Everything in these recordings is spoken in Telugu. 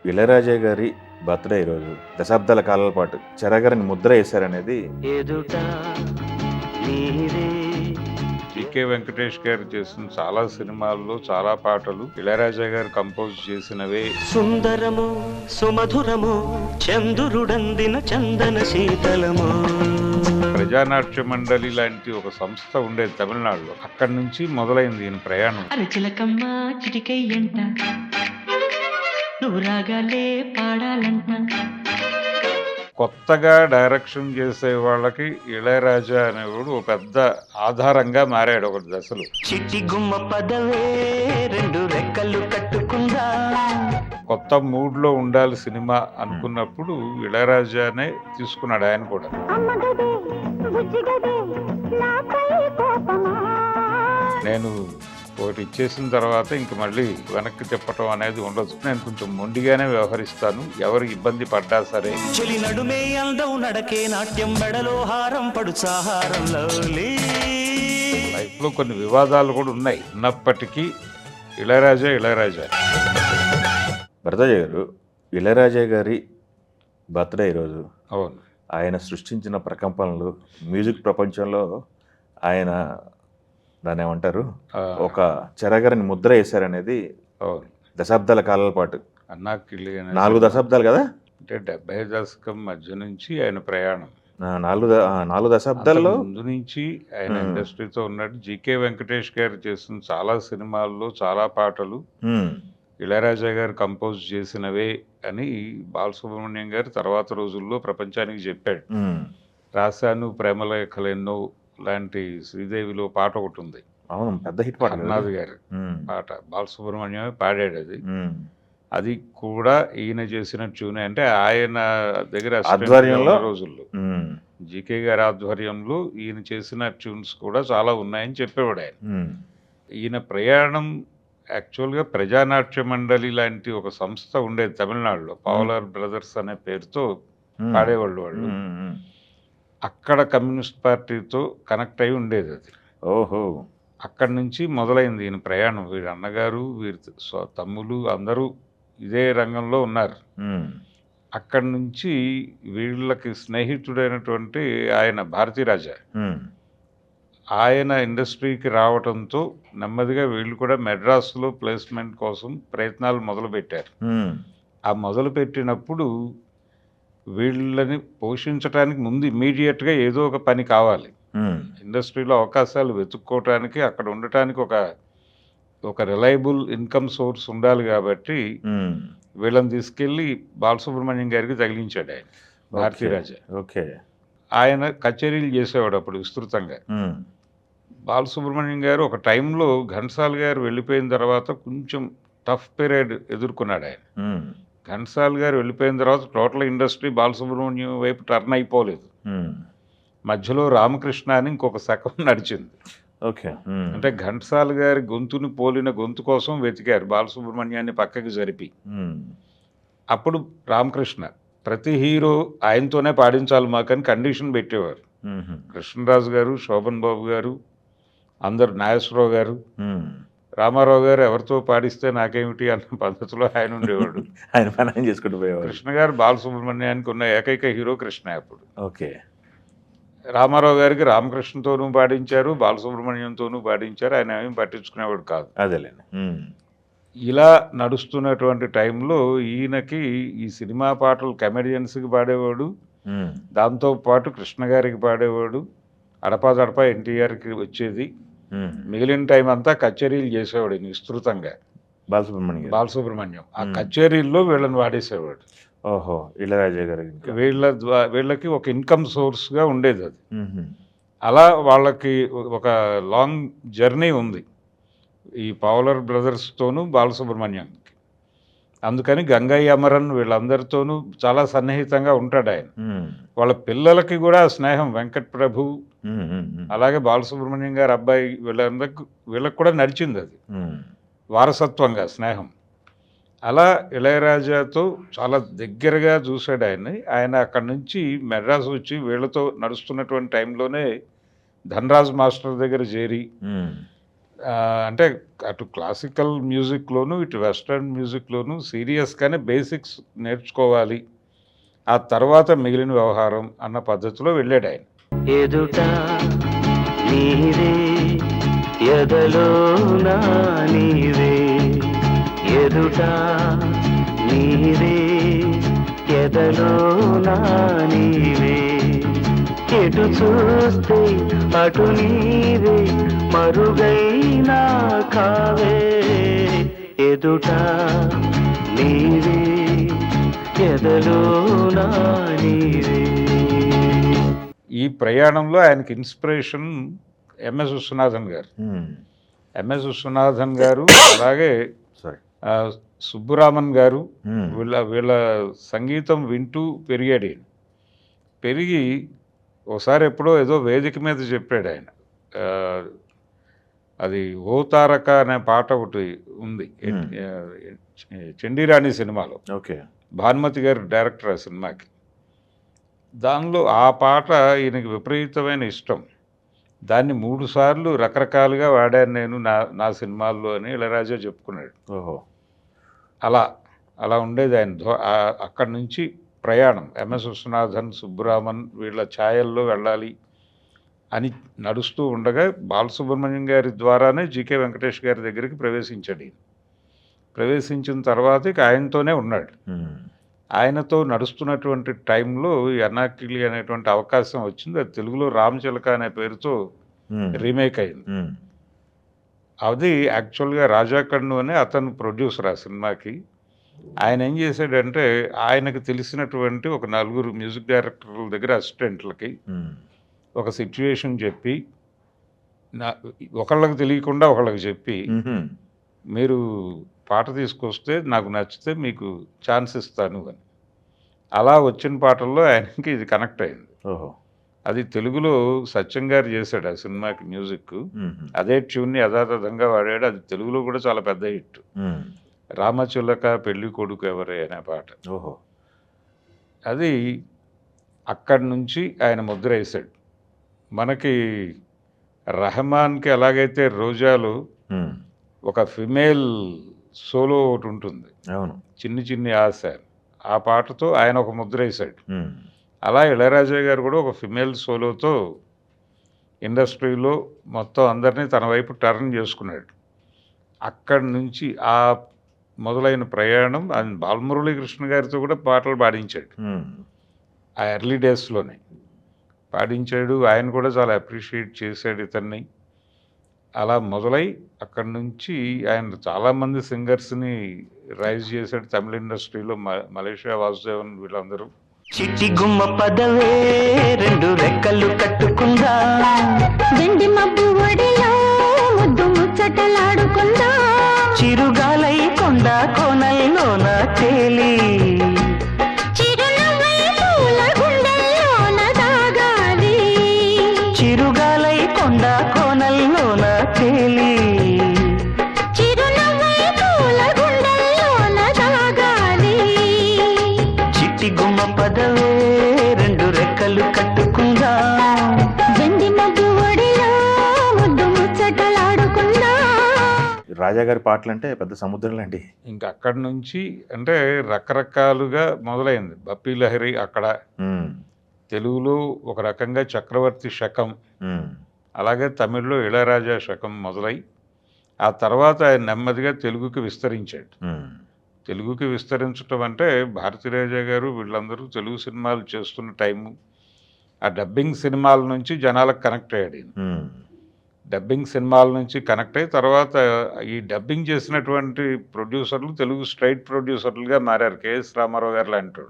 ఇళయరాజా గారి బర్త్‌డే ఈరోజు. దశాబ్దాల కాలాల పాటు 'చెరగని ముద్ర' ఏశారనేది ఎదుట నీవే జికే వెంకటేష్ గారు చేసిన చాలా సినిమాల్లో చాలా పాటలు ఇళయరాజా గారు కంపోజ్ చేసినవే. సుందరము సుమధురము చందురుడందిన చందన శీతలము. ప్రజానాట్య మండలి లాంటి ఒక సంస్థ ఉండేది తమిళనాడులో. అక్కడి నుంచి మొదలైంది ఈయన ప్రయాణం. అరచిలకమ్మ చిటికయ్యంట నువ్వు రాగాలే పాడాలంట. కొత్తగా డైరెక్షన్ చేసే వాళ్ళకి ఇళయరాజా అనేవాడు ఒక పెద్ద ఆధారంగా మారాడు ఒక దశలో. చిట్టి గుమ్మ పదవే రెండు రెక్కలు కట్టుకుందా. కొత్త మూడ్ లో ఉండాలి సినిమా అనుకున్నప్పుడు ఇళయరాజానే తీసుకున్నాడు ఆయన కూడా. నేను ఒకటి ఇచ్చేసిన తర్వాత ఇంక మళ్ళీ వెనక్కి తిప్పటం అనేది ఉండదు. నేను కొంచెం మొండిగానే వ్యవహరిస్తాను, ఎవరు ఇబ్బంది పడ్డా సరే. చెలి నడుమే అందం నడకే నాట్యం బెడలో హారం పడు సాహారంలో లైఫ్ లో కొన్ని వివాదాలు కూడా ఉన్నాయి. ఉన్నప్పటికీ ఇళయరాజా. భరద్వాజ గారు, ఇళయరాజా గారి బర్త్‌డే ఈరోజు. అవును. ఆయన సృష్టించిన ప్రకంపనలు మ్యూజిక్ ప్రపంచంలో ఆయన దాన్నేమంటారు? ఆ, ఒక చెరగని ముద్ర ఏశారనేది అవును. దశాబ్దాల కాలాల పాటు. అన్నాకిళ్ళి 4 దశాబ్దాలు కదా? అంటే 70 దశకం మధ్య నుంచి ఆయన ప్రయాణం. 4 దశాబ్దాల్లో అంతకు ముందు నుంచి ఆయన ఇండస్ట్రీతో ఉన్నాడు. జికే వెంకటేష్ గారు చేసిన చాలా సినిమాల్లో చాలా పాటలు హ్మ్. ఇళయరాజా గారు కంపోజ్ చేసినవే అని బాలసుబ్రహ్మణ్యం గారు తర్వాత రోజుల్లో ప్రపంచానికి చెప్పాడు. హ్మ్. రాశాను ప్రేమలేఖలెన్నో లాంటి శ్రీదేవిలో పాట ఒకటి ఉంది. అవును, పెద్ద హిట్ పాట కదా? అన్నాది గారు హ్మ్. పాట బాలసుబ్రహ్మణ్యమే పాడాడు అది. హ్మ్. అది కూడా ఈయన చేసిన ట్యూనే. అంటే ఆయన దగ్గర ఆధ్వర్యంలో? రోజుల్లో హ్మ్. జీకే గారి ఆధ్వర్యంలో ఈయన చేసిన ట్యూన్స్ కూడా చాలా ఉన్నాయని చెప్పేవాడు ఆయన. హ్మ్. ఈయన ప్రయాణం యాక్చువల్గా ప్రజానాట్య మండలి లాంటి ఒక సంస్థ ఉండేది తమిళనాడులో. పవలర్ బ్రదర్స్ అనే పేరుతో హ్మ్. పాడేవాళ్ళు వాళ్ళు. హ్మ్. అక్కడ కమ్యూనిస్ట్ పార్టీతో కనెక్ట్ అయి ఉండేది అది. ఓహో! అక్కడి నుంచి మొదలైంది ఈయన ప్రయాణం. వీరి అన్నగారు, వీరి తమ్ములు అందరూ ఇదే రంగంలో ఉన్నారు. హ్మ్. అక్కడి నుంచి వీళ్ళకి స్నేహితుడైనటువంటి ఆయన భారతీరాజా, హ్మ్. ఆయన ఇండస్ట్రీకి రావడంతో నెమ్మదిగా వీళ్ళు కూడా మెడ్రాస్లో ప్లేస్మెంట్ కోసం ప్రయత్నాలు మొదలుపెట్టారు. హ్మ్. ఆ మొదలుపెట్టినప్పుడు వీళ్ళని పోషించడానికి ముందు ఇమ్మీడియట్గా ఏదో ఒక పని కావాలి. హ్మ్. ఇండస్ట్రీలో అవకాశాలు వెతుక్కోవటానికి, అక్కడ ఉండటానికి ఒక రిలయబుల్ ఇన్కమ్ సోర్స్ ఉండాలి కాబట్టి హ్మ్. వీళ్ళని తీసుకెళ్ళి బాలసుబ్రహ్మణ్యం గారికి తగిలించాడు ఆయన భారతీరాజా. ఓకే. ఆయన కచేరీలు చేసేవాడు అప్పుడు విస్తృతంగా. హ్మ్. బాలసుబ్రహ్మణ్యం గారు ఒక టైంలో ఘంటసాల గారు వెళ్ళిపోయిన తర్వాత కొంచెం టఫ్ పీరియడ్ ఎదుర్కొన్నాడు ఆయన. హ్మ్. ఘంటసాల గారు వెళ్ళిపోయిన తర్వాత టోటల్ ఇండస్ట్రీ బాలసుబ్రహ్మణ్యం వైపు టర్న్ అయిపోలేదు. హ్మ్. మధ్యలో రామకృష్ణ అని ఇంకొక శకం నడిచింది. ఓకే. హ్మ్. అంటే ఘంటసాల గారి గొంతుని పోలిన గొంతు కోసం వెతికారు బాలసుబ్రహ్మణ్యాన్ని పక్కకి జరిపి. హ్మ్. అప్పుడు రామకృష్ణ ప్రతి హీరో ఆయనతోనే పాడించాలి మాకని కండిషన్ పెట్టేవారు. హుహు. కృష్ణరాజు గారు, శోభన్ బాబు గారు, అందరు నాగేశ్వరరావు గారు, హ్మ్. రామారావు గారు ఎవరితో పాడిస్తే నాకేమిటి అన్న పద్ధతిలో ఆయన ఉండేవాడు. ఆయన పని ఆయన చేసుకుంటూ పోయేవారు. కృష్ణ గారు బాలసుబ్రహ్మణ్యానికి ఉన్న ఏకైక హీరో కృష్ణ అప్పుడు. ఓకే. రామారావు గారికి రామకృష్ణతోనూ పాడించారు, బాలసుబ్రహ్మణ్యంతోనూ పాడించారు. ఆయన ఏమీ పట్టించుకునేవాడు కాదు. అదేలేండి. హ్మ్. ఇలా నడుస్తున్నటువంటి టైంలో ఈయనకి ఈ సినిమా పాటలు కమెడియన్స్కి పాడేవాడు, హ్మ్. దాంతోపాటు కృష్ణ గారికి పాడేవాడు, అడపాదడపా ఎన్టీఆర్కి వచ్చేది. హ్మ్. మిగిలిన టైం అంతా కచేరీలు చేసేవాడు ఈయన విస్తృతంగా. బాలసుబ్రహ్మణ్యం గారు. బాలసుబ్రహ్మణ్యం ఆ కచేరీల్లో వీళ్ళని వాడేసేవాడు. ఓహో! ఇళయరాజా గారు ఇంకా. వీళ్ళకి ఒక ఇన్కమ్ సోర్స్గా ఉండేది అది. హుహు. అలా వాళ్ళకి ఒక లాంగ్ జర్నీ ఉంది ఈ పవలర్ బ్రదర్స్తోనూ బాలసుబ్రహ్మణ్యంకి. అందుకని గంగయ్య అమరన్ వీళ్ళందరితోనూ చాలా సన్నిహితంగా ఉంటాడు ఆయన. హ్మ్. వాళ్ళ పిల్లలకి కూడా ఆ స్నేహం వెంకట్ ప్రభు, హ్మ్. హ్మ్. అలాగే బాలసుబ్రహ్మణ్యం గారి అబ్బాయి వీళ్ళకి కూడా నడిచింది అది హ్మ్. వారసత్వంగా స్నేహం. అలా ఇళయరాజాతో చాలా దగ్గరగా చూశాడు ఆయన్ని. ఆయన అక్కడి నుంచి మెడ్రాస్ వచ్చి వీళ్ళతో నడుస్తున్నటువంటి టైంలోనే ధనరాజ్ మాస్టర్ దగ్గర చేరి హ్మ్. అంటే అటు క్లాసికల్ మ్యూజిక్లోను ఇటు వెస్టర్న్ మ్యూజిక్లోను సీరియస్గానే బేసిక్స్ నేర్చుకోవాలి, ఆ తర్వాత మిగిలిన వ్యవహారం అన్న పద్ధతిలో వెళ్ళాడు ఆయన. ఎదుట నీవే ఎదలో నా నీవే, ఎదుట నీవే ఎదలో నా నీవే, ఎటు చూస్తే అటు నీవే మరుగైనా కావే, ఎదుట నీవే ఎదలో నా నీవే. ఈ ప్రయాణంలో ఆయనకి ఇన్స్పిరేషన్ ఎంఎస్ విశ్వనాథన్ గారు. ఎంఎస్ విశ్వనాథన్ గారు అలాగే సారీ. సుబ్బురామన్ గారు, వీళ్ళ సంగీతం వింటూ పెరిగాడు ఈయన. పెరిగి ఒకసారి ఎప్పుడో ఏదో వేదిక మీద చెప్పాడు ఆయన, అది ఓ తారక అనే పాట ఒకటి ఉంది చండీరాణి సినిమాలో. ఓకే. భానుమతి గారు డైరెక్టర్ ఆ సినిమాకి. దానిలో ఆ పాట ఈయనకి విపరీతమైన ఇష్టం. దాన్ని 3 సార్లు రకరకాలుగా వాడాను నేను నా సినిమాల్లో అని ఇళయరాజా చెప్పుకున్నాడు. ఓహో. అలా ఉండేది ఆయన. అక్కడి నుంచి ప్రయాణం ఎంఎస్ విశ్వనాథన్, సుబ్బురామన్ వీళ్ళ ఛాయల్లో వెళ్ళాలి అని నడుస్తూ ఉండగా బాలసుబ్రహ్మణ్యం గారి ద్వారానే జీకే వెంకటేష్ గారి దగ్గరికి ప్రవేశించాడు ఈయన. ప్రవేశించిన తర్వాత ఇక ఆయనతోనే ఉన్నాడు. ఆయనతో నడుస్తున్నటువంటి టైంలో ఎర్నాకిలి అనేటువంటి అవకాశం వచ్చింది. అది తెలుగులో రామచిలక అనే పేరుతో రీమేక్ అయింది. అది యాక్చువల్గా రాజా కన్ను అని అతను ప్రొడ్యూసర్ ఆ సినిమాకి. ఆయన ఏం చేశాడంటే ఆయనకు తెలిసినటువంటి ఒక 4 మ్యూజిక్ డైరెక్టర్ల దగ్గర అసిస్టెంట్లకి ఒక సిచ్యువేషన్ చెప్పి, ఒకళ్ళకి తెలియకుండా ఒకళ్ళకి చెప్పి, మీరు పాట తీసుకొస్తే నాకు నచ్చితే మీకు ఛాన్స్ ఇస్తాను అని. అలా వచ్చిన పాటల్లో ఆయనకి ఇది కనెక్ట్ అయింది. ఓహో. అది తెలుగులో సత్యం గారు చేశాడు ఆ సినిమాకి మ్యూజిక్. అదే ట్యూన్ని యథాతథంగా వాడాడు. అది తెలుగులో కూడా చాలా పెద్ద హిట్. రామచిలక పెళ్లి కొడుకు ఎవరే అనే పాట. ఓహో. అది అక్కడి నుంచి ఆయన ముద్ర వేశాడు. మనకి రెహమాన్కి ఎలాగైతే రోజాలో ఒక ఫిమేల్ సోలో ఒకటి ఉంటుంది, అవును, చిన్ని ఆశ, ఆ పాటతో ఆయన ఒక ముద్ర వేశాడు. అలా ఇళయరాజా గారు కూడా ఒక ఫిమేల్ సోలోతో ఇండస్ట్రీలో మొత్తం అందరినీ తన వైపు టర్న్ చేసుకున్నాడు. అక్కడి నుంచి ఆ మొదలైన ప్రయాణం ఆయన బాలమురళీకృష్ణ గారితో కూడా పాటలు పాడించాడు. ఆ ఎర్లీ డేస్లోనే పాడించాడు. ఆయన కూడా చాలా అప్రిషియేట్ చేశాడు ఇతన్ని. అలా మొదలై అక్కడి నుంచి ఆయన చాలామంది సింగర్స్ని రైజ్ చేశాడు తమిళ ఇండస్ట్రీలో. మలేషియా వాసుదేవన్ వీళ్ళందరూ. చిట్టి గుమ్మ పదవే 2 రెక్కలు కట్టుకుందా, వెండి మబ్బు ఒడిలో ముద్దు ముచ్చటలాడుకుందా, చిరుగాలై కొండ కోనల్లోన తేలి, చిరునవ్వై పూల గుండెల్లోన దాగాలి, చిరుగాలై కొండ కోనల్లోన తేలి, చిరునవ్వై పూల గుండెల్లోన దాగాలి, చిట్టి గుమ్మ పదవే 2 రెక్కలు కట్టుకుందా, వెండి మబ్బు ఒడిలో ముద్దు ముచ్చటలాడుకుందా. రాజా గారి పాటలు అంటే పెద్ద సముద్రం లాంటి. ఇంకా అక్కడి నుంచి అంటే రకరకాలుగా మొదలైంది. బప్పీ లహరి అక్కడ, తెలుగులో ఒక రకంగా చక్రవర్తి శకం, అలాగే తమిళ్లో ఇళయరాజా శకం మొదలై ఆ తర్వాత ఆయన నెమ్మదిగా తెలుగుకి విస్తరించాడు. తెలుగుకి విస్తరించడం అంటే భారతీరాజా గారు వీళ్ళందరూ తెలుగు సినిమాలు చేస్తున్న టైము, ఆ డబ్బింగ్ సినిమాల నుంచి జనాలకు కనెక్ట్ అయ్యాడు ఈయన. డబ్బింగ్ సినిమాల నుంచి కనెక్ట్ అయ్యి తర్వాత ఈ డబ్బింగ్ చేసినటువంటి ప్రొడ్యూసర్లు తెలుగు స్ట్రైట్ ప్రొడ్యూసర్లుగా మారారు. కేఎస్ రామారావు గారు లాంటి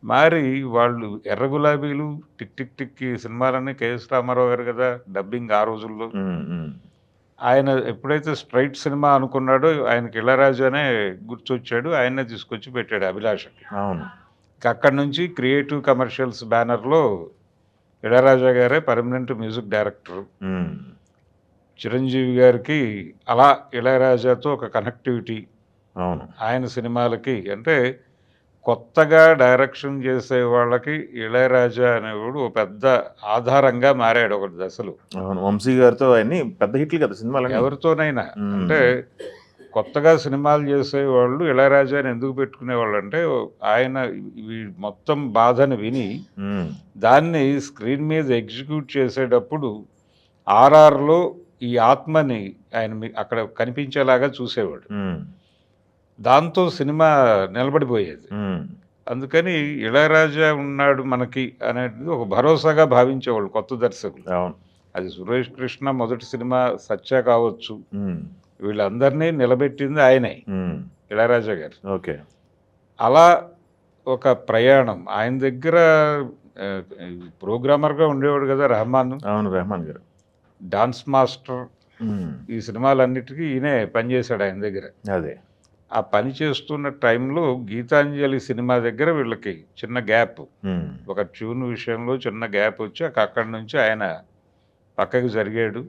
మారి వాళ్ళు ఎర్ర గులాబీలు, టిక్ టిక్ టిక్ ఈ సినిమాలన్నీ కేఎస్ రామారావు గారు కదా డబ్బింగ్ ఆ రోజుల్లో. ఆయన ఎప్పుడైతే స్ట్రైట్ సినిమా అనుకున్నాడో ఆయనకి ఇళయరాజానే గుర్తొచ్చాడు. ఆయన్నే తీసుకొచ్చి పెట్టాడు అభిలాషకి. అవును. అక్కడి నుంచి క్రియేటివ్ కమర్షియల్స్ బ్యానర్లో ఇళయరాజా గారే పర్మనెంట్ మ్యూజిక్ డైరెక్టర్. చిరంజీవి గారికి అలా ఇళయరాజాతో ఒక కనెక్టివిటీ. అవును. ఆయన సినిమాలకి అంటే కొత్తగా డైరెక్షన్ చేసే వాళ్ళకి ఇళయరాజా అనేవాడు ఒక పెద్ద ఆధారంగా మారాడు ఒక దశలో. అవును, వంశీ గారితో అన్ని పెద్ద హిట్లు కదా సినిమాలు. ఎవరితోనైనా అంటే కొత్తగా సినిమాలు చేసేవాళ్ళు ఇళయరాజాని ఎందుకు పెట్టుకునేవాళ్ళు అంటే ఆయన ఈ మొత్తం బాధను విని దాన్ని స్క్రీన్ మీద ఎగ్జిక్యూట్ చేసేటప్పుడు ఆర్ఆర్లో ఈ ఆత్మని ఆయన అక్కడ కనిపించేలాగా చూసేవాడు. దాంతో సినిమా నిలబడిపోయేది. అందుకని ఇళయరాజా ఉన్నాడు మనకి అనేది ఒక భరోసాగా భావించేవాళ్ళు కొత్త దర్శకులు. అది సురేష్ కృష్ణ మొదటి సినిమా సత్య కావచ్చు, వీళ్ళందరినీ నిలబెట్టింది ఆయనే, ఇళయరాజా గారు. ఓకే, అలా ఒక ప్రయాణం ఆయన దగ్గర ప్రోగ్రామర్గా ఉండేవాడు కదా రెహమాన్. అవును, రెహమాన్ గారు డాన్స్ మాస్టర్, ఈ సినిమాలన్నిటికీ ఈయనే పనిచేశాడు ఆయన దగ్గర. అదే ఆ పని చేస్తున్న టైంలో గీతాంజలి సినిమా దగ్గర వీళ్ళకి చిన్న గ్యాప్, ఒక ట్యూన్ విషయంలో చిన్న గ్యాప్ వచ్చి అక్కడి నుంచి ఆయన పక్కకి జరిగాడు.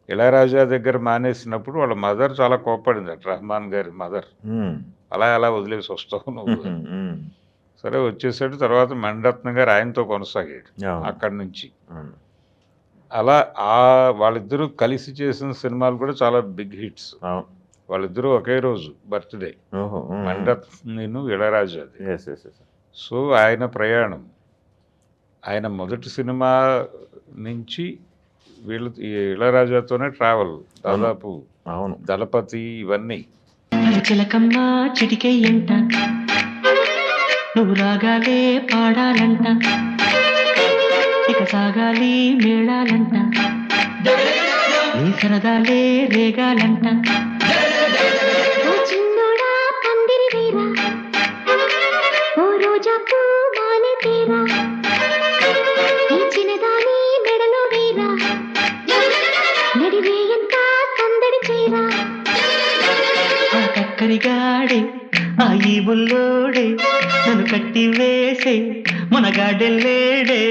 ఇళయరాజా దగ్గర మానేసినప్పుడు వాళ్ళ మదర్ చాలా కోప్పడింది, రెహమాన్ గారి మదర్, అలా వదిలేసి వస్తావు నువ్వు. సరే వచ్చేసాడు. తర్వాత మణిరత్నం గారు ఆయనతో కొనసాగాడు అక్కడి నుంచి. అలా వాళ్ళిద్దరూ కలిసి చేసిన సినిమాలు కూడా చాలా బిగ్ హిట్స్. వాళ్ళిద్దరూ ఒకే రోజు బర్త్డే, మణిరత్నం ఇళయరాజాది. సో ఆయన ప్రయాణం, ఆయన మొదటి సినిమా నుంచి వీళ్ళు ఇళయరాజాతోనే ట్రావెల్ దాదాపు. దళపతి ఇవన్నీ. చిలకమ్మ చిటికెయ్యంట, నువ్వు రాగాలే పాడాలంట, ఇక సాగాలి మేళాలంట, నీ సరదాలే రేగాలంట. ఓ చిన్నోడా పందిరి వీరా, ఓ రోజా పూ మాలె తీరా, ఈ చిన్నదాని మెడలో వీరా, నడివేయంత సందడి చేరా. ఆ కక్కరిగాడే ఆ ఈ బుల్లోడే నన్ను కట్టి వేసే మునగాడెల్లేడే.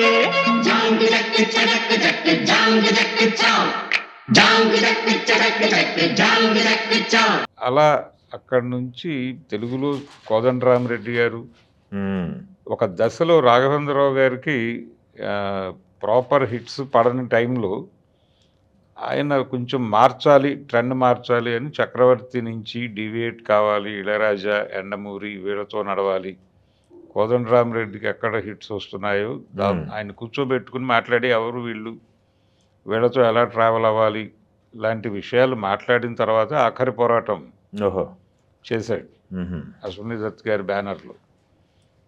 అలా అక్కడి నుంచి తెలుగులో కోదండరామిరెడ్డి గారు, ఒక దశలో రాఘవేంద్రరావు గారికి ప్రాపర్ హిట్స్ పడని టైంలో ఆయన కొంచెం మార్చాలి, ట్రెండ్ మార్చాలి అని చక్రవర్తి నుంచి డివియేట్ కావాలి, ఇళయరాజా ఎండమూరి వీళ్ళతో నడవాలి, కోదండరామిరెడ్డికి ఎక్కడ హిట్స్ వస్తున్నాయో ఆయన కూర్చోబెట్టుకుని మాట్లాడి ఎవరు వీళ్ళు, వీళ్ళతో ఎలా ట్రావెల్ అవ్వాలి ఇలాంటి విషయాలు మాట్లాడిన తర్వాత ఆఖరి పోరాటం చేశాడు అశ్విని దత్ గారి బ్యానర్లో.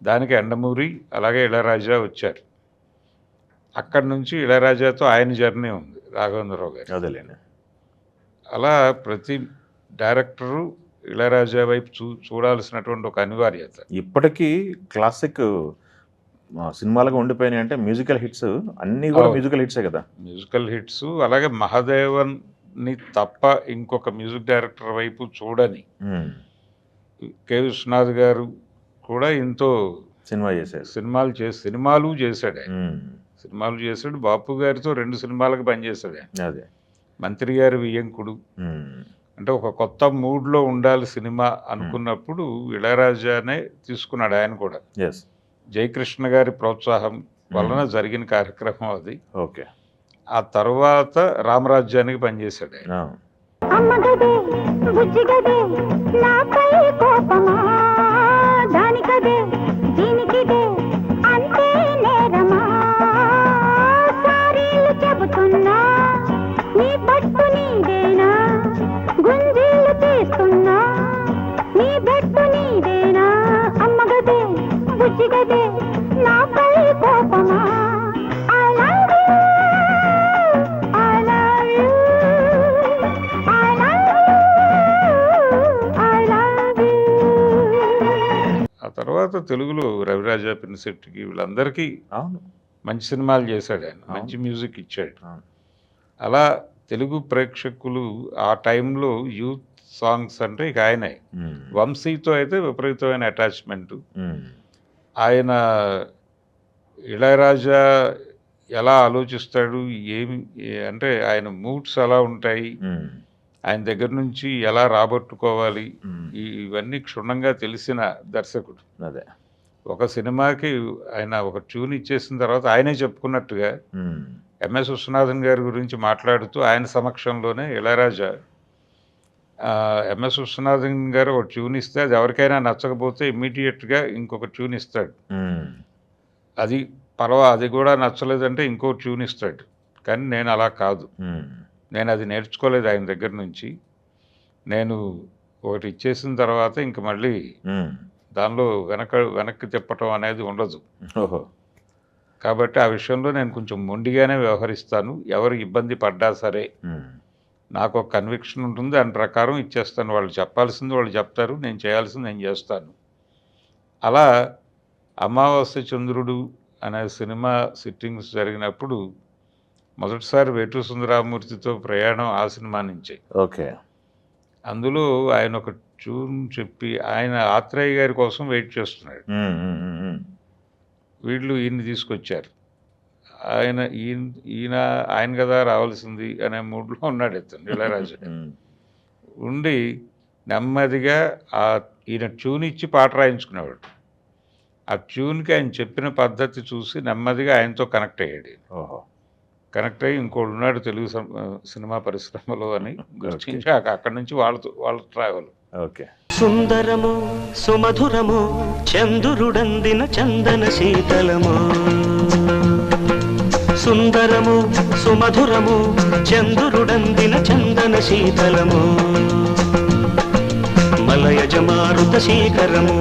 దానికి ఎండమూరి అలాగే ఇళయరాజా వచ్చారు. అక్కడి నుంచి ఇళయరాజాతో ఆయన జర్నీ ఉంది రాఘవేంద్రరావు గారు. అదేలేండి. అలా ప్రతి డైరెక్టరు ఇళయరాజా వైపు చూడాల్సినటువంటి ఒక అనివార్యత. ఇప్పటికీ క్లాసిక్ సినిమాలుగా ఉండిపోయినాయి అంటే మ్యూజికల్ హిట్స్ అన్నీ కూడా మ్యూజికల్ హిట్సే కదా. Musical hits. అలాగే మహాదేవన్ని తప్ప ఇంకొక మ్యూజిక్ డైరెక్టర్ వైపు చూడని కె విశ్వనాథ్ గారు కూడా ఎంతో సినిమాలు చేశాడు. సినిమాలు చేశాడు. బాపు గారితో 2 సినిమాలకు పనిచేశాడు. అదే మంత్రి గారి వియ్యంకుడు అంటే ఒక కొత్త మూడ్లో ఉండాలి సినిమా అనుకున్నప్పుడు ఇళయరాజానే తీసుకున్నాడు ఆయన కూడా. జయకృష్ణ గారి ప్రోత్సాహం వలన జరిగిన కార్యక్రమం అది. ఓకే. ఆ తర్వాత రామరాజ్యానికి పనిచేశాడు ఆయన. అమ్మగదే బుజ్జిగదే నాపై కోపమా, దానికదే దీనికిదే అంతే నేరమా, సారీలు చెబుతున్నా నీ పట్టు నీదేనా, గుంజీలు తీస్తున్నా నీ బెట్టు నీదేనా, అమ్మగదే బుజ్జిగదే నాపై కోపమా, I love you, I love you, I love you, I love you. ఆ తర్వాత తెలుగులో రవిరాజా, పినిశెట్టికి వీళ్ళందరికీ మంచి సినిమాలు చేశాడు ఆయన. మంచి మ్యూజిక్ ఇచ్చాడు. అలా తెలుగు ప్రేక్షకులు ఆ టైంలో యూత్ సాంగ్స్ అంటే ఇక ఆయనే. వంశీతో అయితే విపరీతమైన అటాచ్మెంటు. ఆయన ఇళయరాజా ఎలా ఆలోచిస్తాడు, ఏమి అంటే ఆయన మూడ్స్ ఎలా ఉంటాయి, ఆయన దగ్గర నుంచి ఎలా రాబట్టుకోవాలి ఇవన్నీ క్షుణ్ణంగా తెలిసిన దర్శకుడు. అదే ఒక సినిమాకి ఆయన ఒక ట్యూన్ ఇచ్చేసిన తర్వాత ఆయనే చెప్పుకున్నట్టుగా ఎంఎస్ విశ్వనాథన్ గారి గురించి మాట్లాడుతూ ఆయన సమక్షంలోనే ఇళయరాజా ఎంఎస్ విశ్వనాథన్ గారు ఒక ట్యూన్ ఇస్తే అది ఎవరికైనా నచ్చకపోతే ఇమ్మీడియట్గా ఇంకొక ట్యూన్ ఇస్తాడు. అది అది కూడా నచ్చలేదంటే ఇంకో ట్యూన్ ఇస్తాడు. కానీ నేను అలా కాదు, నేను అది నేర్చుకోలేదు ఆయన దగ్గర నుంచి. నేను ఒకటి ఇచ్చేసిన తర్వాత ఇంక మళ్ళీ దానిలో వెనక్కి తిప్పటం అనేది ఉండదు. కాబట్టి ఆ విషయంలో నేను కొంచెం మొండిగానే వ్యవహరిస్తాను. ఎవరు ఇబ్బంది పడ్డా సరే నాకు ఒక కన్విక్షన్ ఉంటుంది, దాని ప్రకారం ఇచ్చేస్తాను. వాళ్ళు చెప్పాల్సింది వాళ్ళు చెప్తారు, నేను చేయాల్సింది నేను చేస్తాను. అలా అమావాస్య చంద్రుడు అనే సినిమా సిట్టింగ్స్ జరిగినప్పుడు మొదటిసారి వేటూరి సుందరరామూర్తితో ప్రయాణం ఆ సినిమా నుంచే. ఓకే. అందులో ఆయన ఒక ట్యూన్ చెప్పి ఆయన ఆత్రేయ గారి కోసం వెయిట్ చేస్తున్నాడు. వీళ్ళు ఈయన్ని తీసుకొచ్చారు. ఆయన కదా రావాల్సింది అనే మూడ్లో ఉన్నాడు ఇతను ఇళయరాజా. ఉండి నెమ్మదిగా ఈయన ట్యూన్ ఇచ్చి పాట రాయించుకునేవాడు. ఆ ట్యూన్కి ఆయన చెప్పిన పద్ధతి చూసి నెమ్మదిగా ఆయనతో కనెక్ట్ అయ్యాడు. కనెక్ట్ అయ్యి ఇంకోడు ఉన్నాడు తెలుగు సినిమా పరిశ్రమలో అని గుర్తించి అక్కడి నుంచి వాళ్ళ ట్రావెల్. ఓకే. సుందరము సుమధురము చంద్రుడందిన చందన శీతలము, సుందరము సుమధురము చంద్రుడందిన చందన శీతలము, మలయజ మారుత శీకరము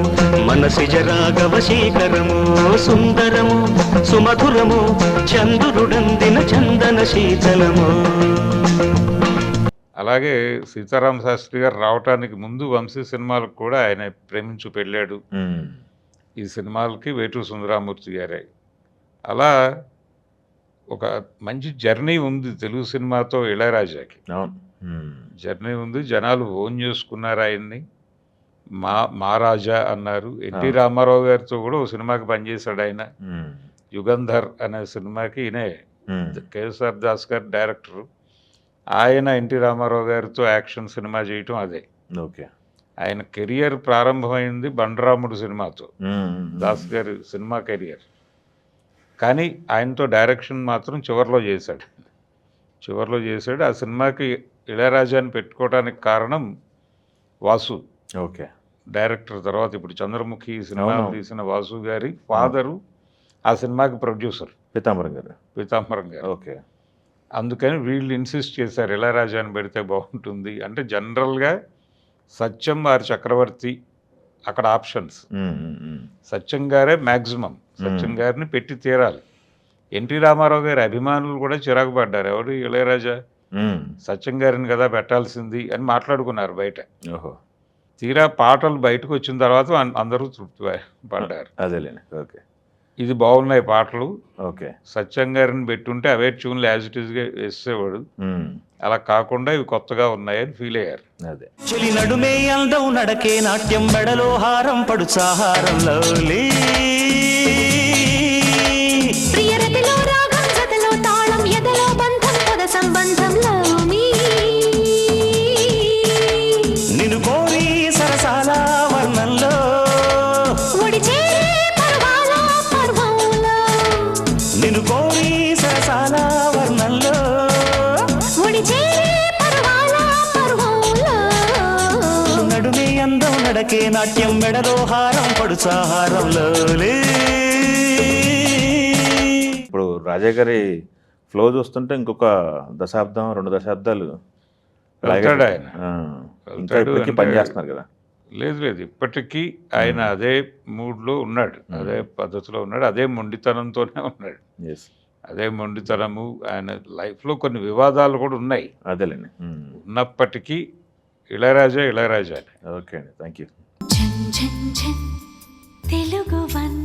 మనసిజ రాఘవ శీకరము, సుందరము సుమధురము చంద్రుడందిన చందన శీతలము. అలాగే సీతారామ శాస్త్రి గారు రావటానికి ముందు వంశీ సినిమాలకు కూడా ఆయన ప్రేమించు పెళ్ళాడు. ఈ సినిమాలకి వేటూరి సుందరరామూర్తి గారే. అలా ఒక మంచి జర్నీ ఉంది తెలుగు సినిమాతో ఇళయరాజాకి. జర్నీ ఉంది. జనాలు ఓన్ చేసుకున్నారు ఆయన్ని. మహారాజా అన్నారు. ఎన్టీ రామారావు గారితో కూడా ఒక సినిమాకి పనిచేశాడు ఆయన. యుగంధర్ అనే సినిమాకి ఈయనే కేఎస్ఆర్ దాస్ గారు డైరెక్టరు. ఆయన ఎన్టీ రామారావు గారితో యాక్షన్ సినిమా చేయటం అదే. ఓకే. ఆయన కెరియర్ ప్రారంభమైంది బండరాముడు సినిమాతో, దాస్ గారి సినిమా కెరియర్. కానీ ఆయనతో డైరెక్షన్ మాత్రం చివరిలో చేశాడు. ఆ సినిమాకి ఇళయరాజాని పెట్టుకోవడానికి కారణం వాసు. ఓకే. డైరెక్టర్ తర్వాత ఇప్పుడు చంద్రముఖి సినిమా తీసిన వాసు గారి ఫాదరు ఆ సినిమాకి ప్రొడ్యూసర్ పీతాంబరం గారు. ఓకే. అందుకని వీళ్ళు ఇన్సిస్ట్ చేశారు ఇళయరాజాని పెడితే బాగుంటుంది అంటే. జనరల్గా సత్యం వారి చక్రవర్తి అక్కడ ఆప్షన్స్. సత్యం గారే మ్యాక్సిమం, సత్యం గారిని పెట్టి తీరాలి. ఎన్టీ రామారావు గారి అభిమానులు కూడా చిరాకు పడ్డారు. ఎవరు ఇళయరాజా సత్యం గారిని కదా పెట్టాల్సింది అని మాట్లాడుకున్నారు బయట. తీరా పాటలు బయటకు వచ్చిన తర్వాత అందరూ తృప్తి పడ్డారు. అదేలేండి. ఓకే. ఇది బాగున్నాయి పాటలు, ఓకే, సత్యం గారిని పెట్టుంటే అవే ట్యూన్లు యాజ్ ఇట్ ఈస్గా వేసేవాడు. అలా కాకుండా ఇవి కొత్తగా ఉన్నాయని ఫీల్ అయ్యారు. అదే చెలి నడుమే అందం నడకే నాట్యం మెడలో హారం పడుచాహారంలో ప్రియరతిలో రాగం జతలో తాళం ఎదలో బంధం పద సంబంధంలో నిన్ను కోరి సరసాల వర్ణంలో ఒడిచే పర్వాల పర్వంలో, నిన్ను కోరి సరసాల వర్ణంలో ఒడిచే పర్వాల పర్వంలో నడుమే అందం నడకే నాట్యం మెడలో హారం పడుచాహారంలో. ఇప్పుడు రాజా గారి ఫ్లో చూస్తుంటే ఇంకొక దశాబ్దం 2 దశాబ్దాలు వెళ్తాడు ఆయన. ఇంకా ఇప్పటికీ పనిచేస్తున్నారు కదా. లేదు ఇప్పటికీ ఆయన అదే మూడ్లో ఉన్నాడు, అదే పద్ధతిలో ఉన్నాడు, అదే మొండితనంతోనే ఉన్నాడు. అదే మొండితనము. ఆయన లైఫ్లో కొన్ని వివాదాలు కూడా ఉన్నాయి. అదేలేండి. ఉన్నప్పటికీ ఇళయరాజా. ఓకే అండి, థ్యాంక్ యూ. తెలుగు వన్